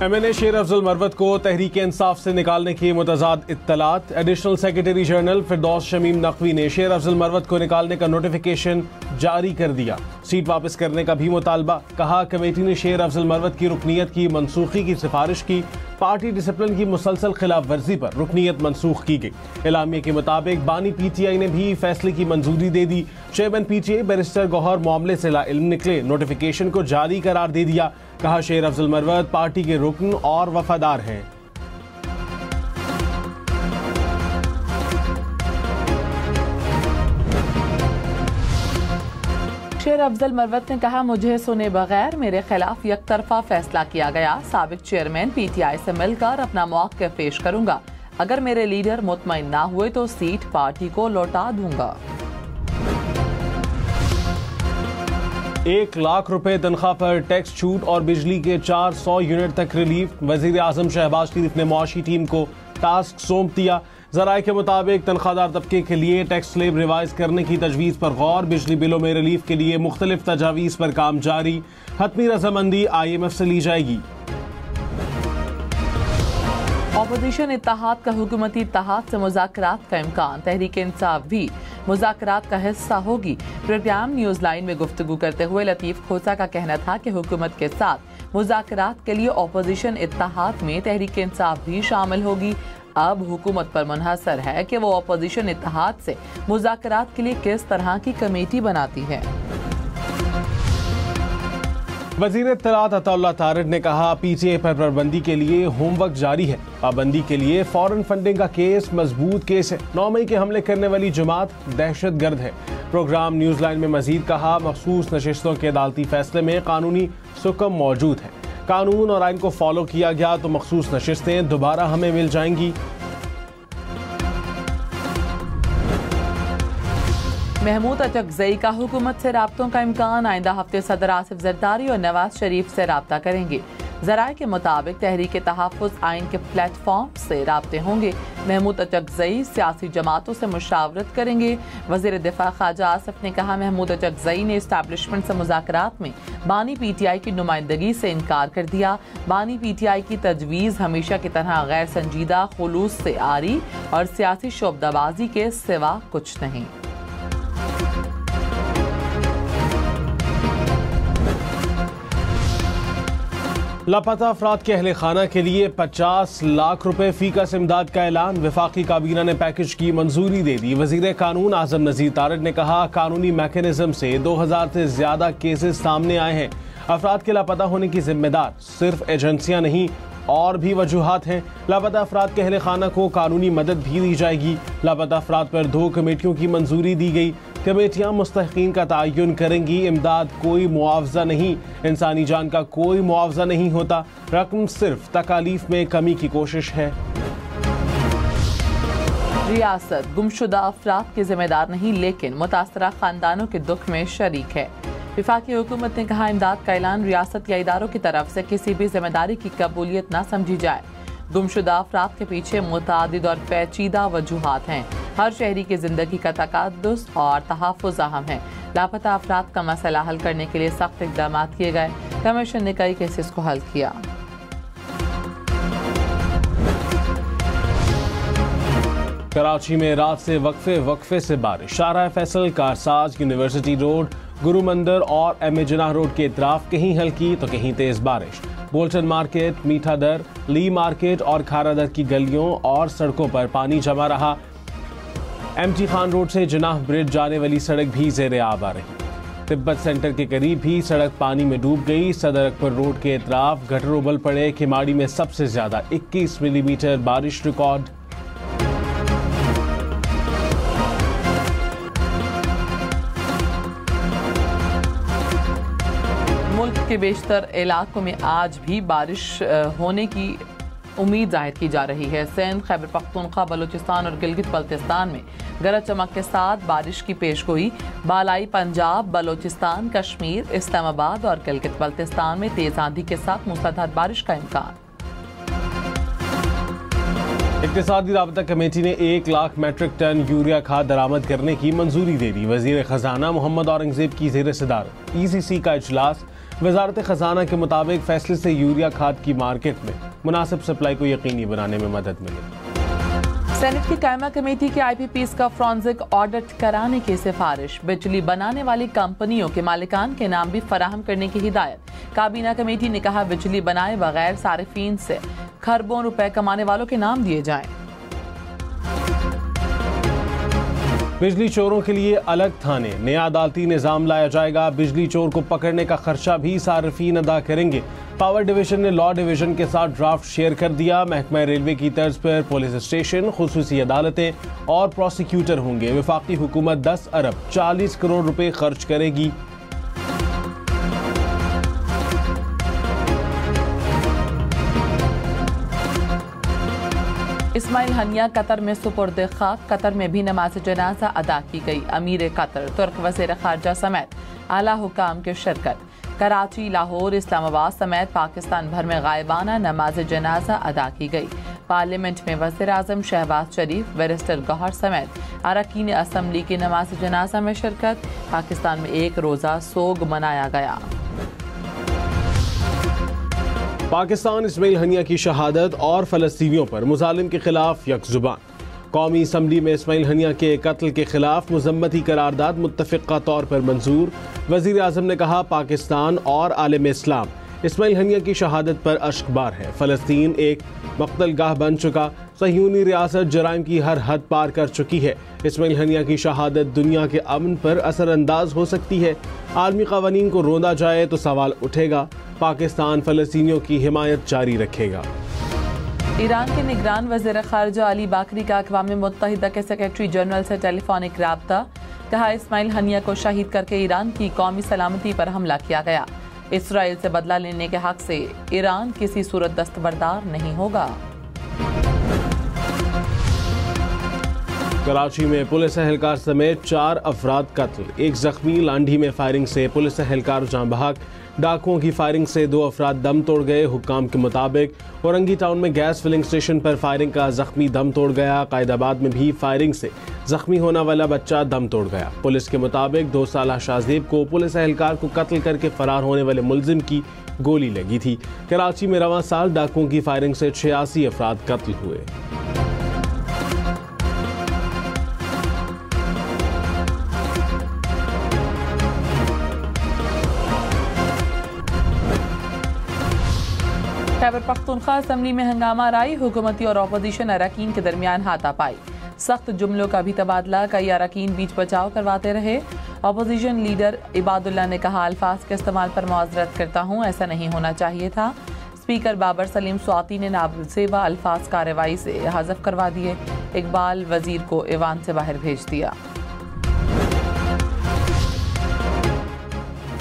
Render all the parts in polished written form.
MNA शेर अफजल मरवत को तहरीक इंसाफ से निकालने की मुतज़ाद इत्तलात। एडिशनल सेक्रेटरी जनरल फिरदौस शमीम नकवी ने शेर अफजल मरवत को निकालने का नोटिफिकेशन जारी कर दिया। सीट वापस करने का भी मुतालबा। कहा कमेटी ने शेर अफजल मरवत की रुकनीत की मनसूखी की सिफारिश की। पार्टी डिसिप्लिन की मुसलसल खिलाफ वर्जी पर रुकनीत मनसूख की गई। एलामिया के मुताबिक बानी PTI ने भी फैसले की मंजूरी दे दी। चेयरमैन PTI बैरिस्टर गौहर मामले से लाइल्म निकले, नोटिफिकेशन को जारी करार दे दिया। कहा शेर अफजल मरवत पार्टी के रुकन और वफादार हैं। शेर अफजल मरवत ने कहा मुझे सुने बगैर मेरे खिलाफ यकतरफा फैसला किया गया। साबिक चेयरमैन PTI से मिलकर अपना मौक़िफ़ पेश करूंगा। अगर मेरे लीडर मुतमईन ना हुए तो सीट पार्टी को लौटा दूंगा। 1 लाख रुपए तनख्वाह पर टैक्स छूट और बिजली के 400 यूनिट तक रिलीफ। वजीर आजम शहबाज शरीफ ने मुआशी टीम को टास्क सौंप दिया। ज़राए के मुताबिक तनख्वाहदार तबके के लिए टैक्स स्लेब रिवाइज करने की तजवीज़ पर गौर। बिजली बिलों में रिलीफ के लिए मुख्तलिफ तजावीज़ पर काम जारी। हतमी रजामंदी IMF से ली जाएगी। अपोजिशन इत्तेहाद का हुकूमती इत्तेहाद से मुज़ाकरात का इम्कान। तहरीक इंसाफ भी मुज़ाकरात का हिस्सा होगी। प्रोग्राम न्यूज़ लाइन में गुफ्तगू करते हुए लतीफ़ खोसा का कहना था कि हुकूमत के साथ मुज़ाकरात के लिए अपोजिशन इत्तेहाद में तहरीक इंसाफ भी शामिल होगी। अब हुकूमत पर मुनहसर है कि वो अपोजिशन इत्तेहाद से मुज़ाकरात के लिए किस तरह की कमेटी बनाती है। वज़ीर इत्तलात अताउल्लाह तारिक ने कहा PTI पर पाबंदी के लिए होमवर्क जारी है। पाबंदी के लिए फॉरेन फंडिंग का केस मजबूत केस है। 9 मई के हमले करने वाली जमात दहशत गर्द है। प्रोग्राम न्यूज़ लाइन में मजीद कहा मखसूस नशिस्तों के अदालती फैसले में कानूनी सुकम मौजूद है। कानून और आइन को फॉलो किया गया तो मखसूस नशिस्तें दोबारा हमें मिल जाएंगी। महमूद अचकजई का हुकूमत से राब्तों का इम्कान। आइंदा हफ्ते सदर आसिफ जरदारी और नवाज शरीफ से राब्ता करेंगे। ज़राए के मुताबिक तहरीक तहफ़्फ़ुज़ आइन के प्लेटफॉर्म से राब्ते होंगे। महमूद अचकजई सियासी जमातों से मुशावरत करेंगे। वज़ीर दिफा ख्वाजा आसिफ ने कहा महमूद अचकजई ने इस्टेब्लिशमेंट से मुज़ाकरात में बानी PTI की नुमाइंदगी से इनकार कर दिया। बानी PTI की तजवीज़ हमेशा की तरह गैर संजीदा, खुलूस से आरी और सियासी शोबदाबाजी के सिवा कुछ नहीं। लापता अफराद के अहले खाना के लिए 50 लाख रुपए फीकस इमदाद का ऐलान। वफाकी काबीना ने पैकेज की मंजूरी दे दी। वजीर कानून आजम नज़ीर तारिक ने कहा कानूनी मैकेनिज्म से 2000 से ज्यादा केसेस सामने आए हैं। अफराद के लापता होने की जिम्मेदार सिर्फ एजेंसियां नहीं और भी वजूहात हैं। लापता अफराद के अहले खाना को कानूनी मदद भी दी जाएगी। लापता अफराद पर 2 कमेटियों की मंजूरी दी गई। कमेटियां मुस्तहिकीन का तयन करेंगी। इमदाद कोई मुआवजा नहीं, इंसानी जान का कोई मुआवजा नहीं होता। रकम सिर्फ तकालीफ में कमी की कोशिश है। रियासत गुमशुदा अफराद के जिम्मेदार नहीं लेकिन मुतासरा खानदानों के दुख में शरीक है। वफाकी हुकूमत ने कहा इमदाद का ऐलान रियासत या इदारों की तरफ से किसी भी जिम्मेदारी की कबूलियत न समझी जाए। गुमशुदा अफराद के पीछे मुतअद्दिद और पेचीदा वजूहात हैं। हर शहरी की जिंदगी का तकाद्दुस और तहफ़्फ़ुज़ अहम है। लापता अफराद का मसला हल करने के लिए सख्त इक़दाम किए गए। कमीशन ने कई केसेस को हल किया। कराची में रात से वक्फे से बारिश। शाहराह फैसल, कारसाज, यूनिवर्सिटी रोड, गुरु मंदिर और MA जिनाह रोड के इतराफ कहीं हल्की तो कहीं तेज बारिश। बोल्टन मार्केट, मीठा दर, ली मार्केट और खारा दर की गलियों और सड़कों पर पानी जमा रहा। MT खान रोड से जिनाह ब्रिज जाने वाली सड़क भी ज़ेरे आब आ रही। तिब्बत सेंटर के करीब भी सड़क पानी में डूब गई। सदर अकबर रोड के इतराफ गटर उबल पड़े। खिमाड़ी में सबसे ज्यादा 21 मिलीमीटर बारिश रिकॉर्ड। मुल्क के बेशतर इलाकों में आज भी बारिश होने की उम्मीद जाहिर की जा रही है। सिंध, खैबर पख्तूनख्वा, बलूचिस्तान और गिलगित बल्तिस्तान में गरज चमक के साथ बारिश की पेशगोई। बालाई पंजाब, बलूचिस्तान, कश्मीर, इस्लामाबाद और गिलगित बल्तिस्तान में तेज आंधी के साथ मूसलाधार बारिश का इम्कान। इक्तिसादी राबता कमेटी ने 1 लाख मेट्रिक टन यूरिया खाद दरामद करने की मंजूरी दे दी। वजीर खजाना मोहम्मद औरंगजेब की ज़ेर सदारत ECC का इजलास। वजारत खजाना के मुताबिक फैसले से यूरिया खाद की मार्केट में मुनासिब सप्लाई को यकीनी बनाने में मदद मिलेगी। सेनेट की कायमा कमेटी के IPPs का फॉरेंसिक ऑडिट कराने की सिफारिश। बिजली बनाने वाली कंपनियों के मालिकान के नाम भी फराहम करने की हिदायत। काबीना कमेटी ने कहा बिजली बनाए बगैर सारिफीन से खरबों रुपए कमाने वालों के नाम दिए जाएं। बिजली चोरों के लिए अलग थाने, नया अदालती निजाम लाया जाएगा। बिजली चोर को पकड़ने का खर्चा भी सारिफीन अदा करेंगे। पावर डिवीजन ने लॉ डिवीजन के साथ ड्राफ्ट शेयर कर दिया। महकमा रेलवे की तर्ज पर पुलिस स्टेशन, खुसूसी अदालतें और प्रोसिक्यूटर होंगे। वफाकी हुकूमत 10 अरब 40 करोड़ रुपए खर्च करेगी। इस्माइल हनिया कतर में सुपुर्द खाक। कतर में भी नमाज जनाजा अदा की गई। अमीर कतर, तुर्क वज़ीर ख़ारजा समेत आला हुकाम की शिरकत। कराची, लाहौर, इस्लामाबाद समेत पाकिस्तान भर में गायबाना नमाज जनाजा अदा की गई। पार्लियामेंट में वज़ीर आज़म शहबाज शरीफ, बैरिस्टर गौहर समेत अरकान असम्बली की नमाज जनाजा में शिरकत। पाकिस्तान में एक रोज़ा सोग मनाया गया। पाकिस्तान इस्माइल हनिया की शहादत और फ़लस्तीनियों पर मुजालिम के खिलाफ यकजुबान। कौमी असम्बली में इस्माइल हनिया के कत्ल के खिलाफ मुज़म्मती करारदाद मुत्तफ़िक़ा तौर पर मंजूर। वज़ीर आज़म ने कहा पाकिस्तान और आलम इस्लाम इस्माइल हनिया की शहादत पर अश्कबार है। फ़लस्तीन एक मक़तलगाह बन चुका। सह्यूनी रियासत जराइम की हर हद पार कर चुकी है। इस्माइल हनिया की शहादत दुनिया के अमन पर असरअंदाज हो सकती है। आलमी क़वानीन को रोंदा जाए तो सवाल उठेगा। पाकिस्तान फ़लस्तीनियों की हिमायत जारी रखेगा। ईरान के निगरान वज़ीर ख़ारजा अली बाकरी का अक़वाम मुत्तहिदा के सेक्रेटरी जनरल से टेलीफोनिक राब्ता। कहा इस्माइल हनिया को शहीद करके ईरान की कौमी सलामती पर हमला किया गया। इसराइल से बदला लेने के हक से ईरान किसी सूरत दस्तबरदार नहीं होगा। कराची में पुलिस एहलकार समेत 4 अफराद कत्ल, 1 जख्मी। लांढी में फायरिंग से पुलिस एहलकार जाँ बहक। डाकुओं की फायरिंग से 2 अफराद दम तोड़ गए। हुक्काम के मुताबिक औरंगी टाउन में गैस फिलिंग स्टेशन पर फायरिंग का जख्मी दम तोड़ गया। कायदाबाद में भी फायरिंग से जख्मी होने वाला बच्चा दम तोड़ गया। पुलिस के मुताबिक 2 साला शाहजेब को पुलिस एहलकार को कत्ल करके फरार होने वाले मुलजिम की गोली लगी थी। कराची में रवां साल डाकुओं की फायरिंग से 86 अफराद कत्ल हुए। खैबर पख्तूनख्वा असम्बली में हंगामा राई। हुकूमती और अपोजिशन अरकान के दरमियान हाथापाई। सख्त जुमलों का भी तबादला। कई अरकान बीच बचाव करवाते रहे। अपोजिशन लीडर इबादुल्ला ने कहा अल्फाज के इस्तेमाल पर मुआज़रत करता हूँ, ऐसा नहीं होना चाहिए था। स्पीकर बाबर सलीम स्वाति ने नाबुलसेबा अल्फाज कार्रवाई से हज़फ करवा दिए। इकबाल वजीर को ईवान से बाहर भेज दिया।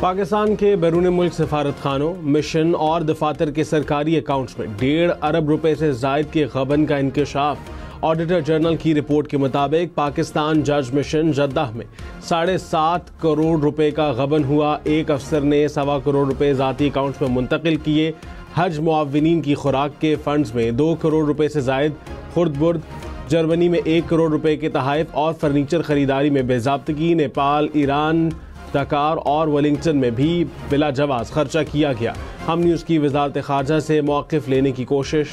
पाकिस्तान के बैरून मुल्क सफारत खानों, मिशन और दफातर के सरकारी अकाउंट्स में 1.5 अरब रुपए से जायद के गबन का इंकशाफ। ऑडिटर जनरल की रिपोर्ट के मुताबिक पाकिस्तान जज मिशन जद्दाह में 7.5 करोड़ रुपए का गबन हुआ। एक अफसर ने 1.25 करोड़ रुपए जाती अकाउंट्स में मुंतकिल किए। हज मुआविनीन की खुराक के फंड्स में 2 करोड़ रुपए से जायद खुर्द-बुर्द। जर्मनी में 1 करोड़ रुपए के तहाइफ और फर्नीचर खरीदारी में बेज़ाब्तगी। नेपाल, ईरान, डकार और वेलिंगटन में भी बिला जवाज खर्चा किया गया। हम न्यूज़ की वज़ारत ख़ारजा से मौक़िफ़ लेने की कोशिश।